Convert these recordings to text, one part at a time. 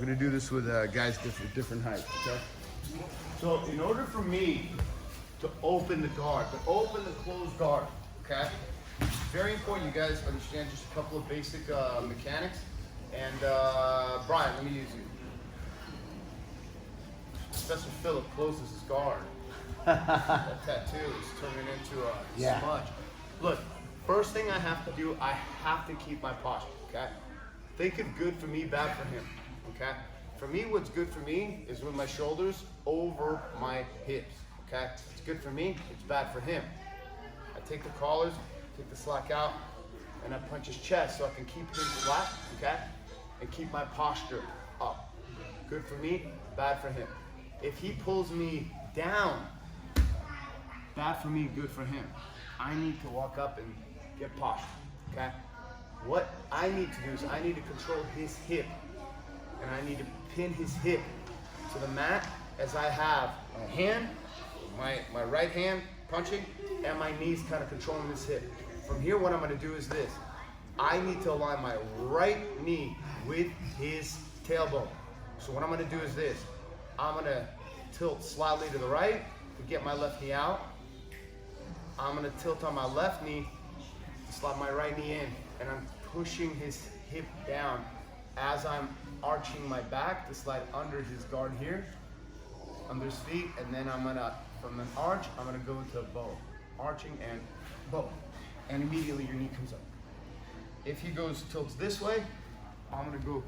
gonna do this with guys different heights, okay? So in order for me to open the guard, to open the closed guard, okay? It's very important you guys understand just a couple of basic mechanics. And Brian, let me use you. Professor Phillip closes his guard. That tattoo is turning into a smudge. Look, first thing I have to do, I have to keep my posture, okay? Think of good for me, bad for him, okay? For me, what's good for me is with my shoulders over my hips, okay? It's good for me, it's bad for him. I take the collars, take the slack out, and I punch his chest so I can keep him flat, okay? And keep my posture up. Good for me, bad for him. If he pulls me down, bad for me, good for him. I need to walk up and get posture, okay? What I need to do is I need to control his hip, and I need to pin his hip to the mat as I have my hand, my right hand punching, and my knees kind of controlling this hip. From here, what I'm gonna do is this. I need to align my right knee with his tailbone. So what I'm gonna do is this. I'm gonna tilt slightly to the right to get my left knee out. I'm gonna tilt on my left knee to slide my right knee in, and I'm pushing his hip down as I'm arching my back to slide under his guard here, under his feet, and then I'm gonna, from an arch, I'm gonna go into a bow. Arching and bow. And immediately your knee comes up. If he tilts this way, I'm gonna go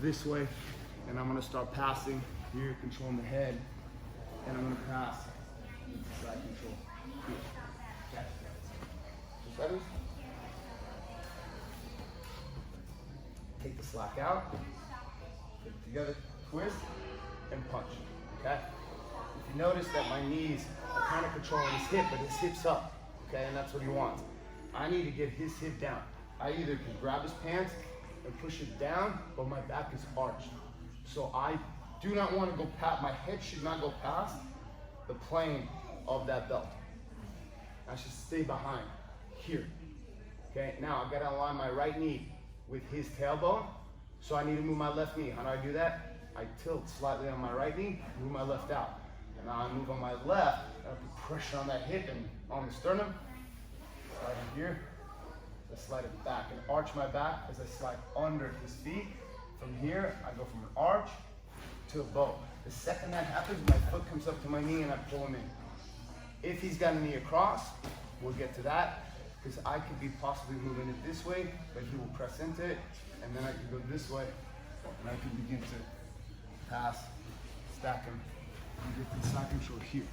this way, and I'm gonna start passing here, controlling the head, and I'm gonna pass side control here. Okay. 2 seconds. Take the slack out, put it together, twist, and punch, okay? If you notice that my knees are kind of controlling his hip, but his hip's up, okay? And that's what he wants. I need to get his hip down. I either can grab his pants and push it down, but my back is arched. So I do not want to go past, my head should not go past the plane of that belt. I should stay behind here, okay? Now I've got to align my right knee with his tailbone, so I need to move my left knee. How do I do that? I tilt slightly on my right knee, move my left out. And now I move on my left, I put pressure on that hip and on the sternum. Slide in here, I slide it back and arch my back as I slide under his feet. From here, I go from an arch to a bow. The second that happens, my foot comes up to my knee and I pull him in. If he's got a knee across, we'll get to that, because I could be possibly moving it this way, but he will press into it, and then I can go this way, and I can begin to pass, stack him, and get the side control here,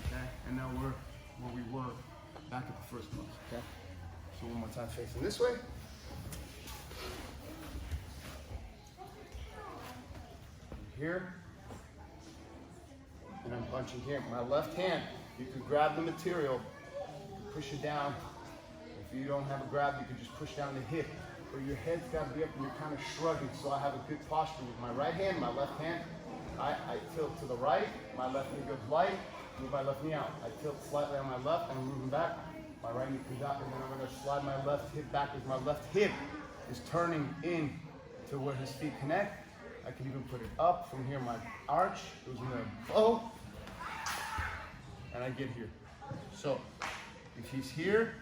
okay? And now we're where we were back at the first punch, okay? So one more time, facing this way. Here, and I'm punching here. My left hand, you can grab the material, push it down. If you don't have a grab, you can just push down the hip. But your head's got to be up and you're kind of shrugging. So I have a good posture with my right hand, my left hand. I tilt to the right, my left knee goes light, move my left knee out. I tilt slightly on my left and I'm moving back. My right knee comes out, and then I'm going to slide my left hip back as my left hip is turning in to where his feet connect. I can even put it up. From here, my arch goes in the bow, and I get here. So if he's here,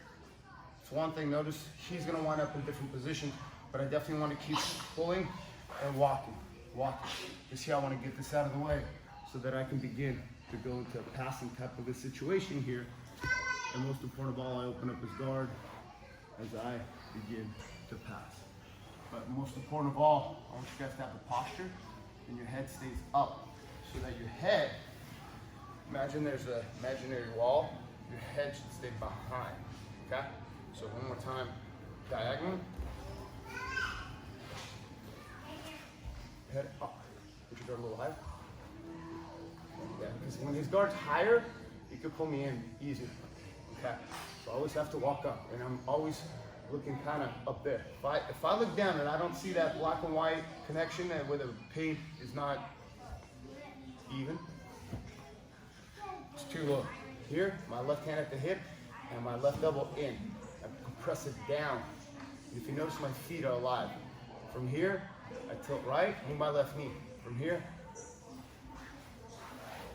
it's one thing. Notice he's going to wind up in different positions, but I definitely want to keep pulling and walking. You see, I want to get this out of the way so that I can begin to go into a passing type of a situation here. And most important of all, I open up his guard as I begin to pass. But most important of all, I want you guys to have the posture and your head stays up so that your head, imagine there's an imaginary wall, your head should stay behind, okay? So one more time, diagonal. Head up. Put your guard a little higher. Yeah, because when his guard's higher, he could pull me in easier. Okay, so I always have to walk up, and I'm always looking kind of up there. If I look down and I don't see that black and white connection and where the paint is not even, it's too low. Here, my left hand at the hip and my left elbow in. I press it down. If you notice, my feet are alive. From here, I tilt right, move my left knee. From here,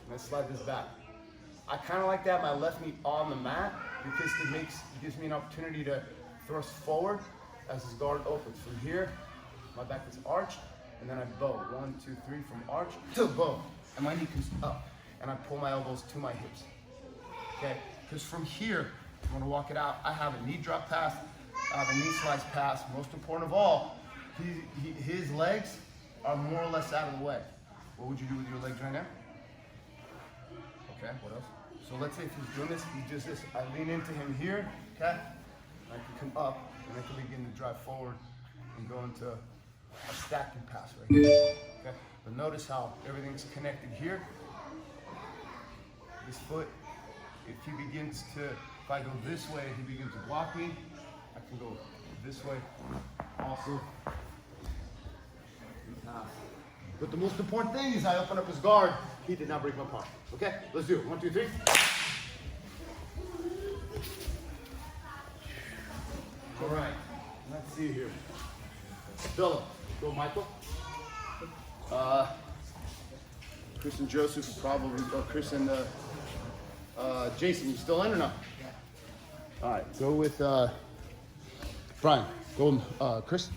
and I slide this back. I kind of like to have my left knee on the mat because it gives me an opportunity to thrust forward as this guard opens. From here, my back is arched, and then I bow. 1, 2, 3, from arch to bow. And my knee comes up, and I pull my elbows to my hips. Okay, because from here, I'm gonna walk it out. I have a knee drop pass, I have a knee slice pass. Most important of all, his legs are more or less out of the way. What would you do with your legs right now? Okay, what else? So let's say if he's doing this, he does this. I lean into him here, okay? I can come up, and I can begin to drive forward and go into a stacking pass right here, okay? But notice how everything's connected here. This foot, if he begins to, if I go this way, he begins to block me. I can go this way also. But the most important thing is I open up his guard. He did not break my palm. Okay, let's do it. 1, 2, 3. All right, let's see here. Philip, go Michael. Chris and Joseph probably, or Chris and Jason, you still in or not? Yeah. All right, go with Brian. Go Chris.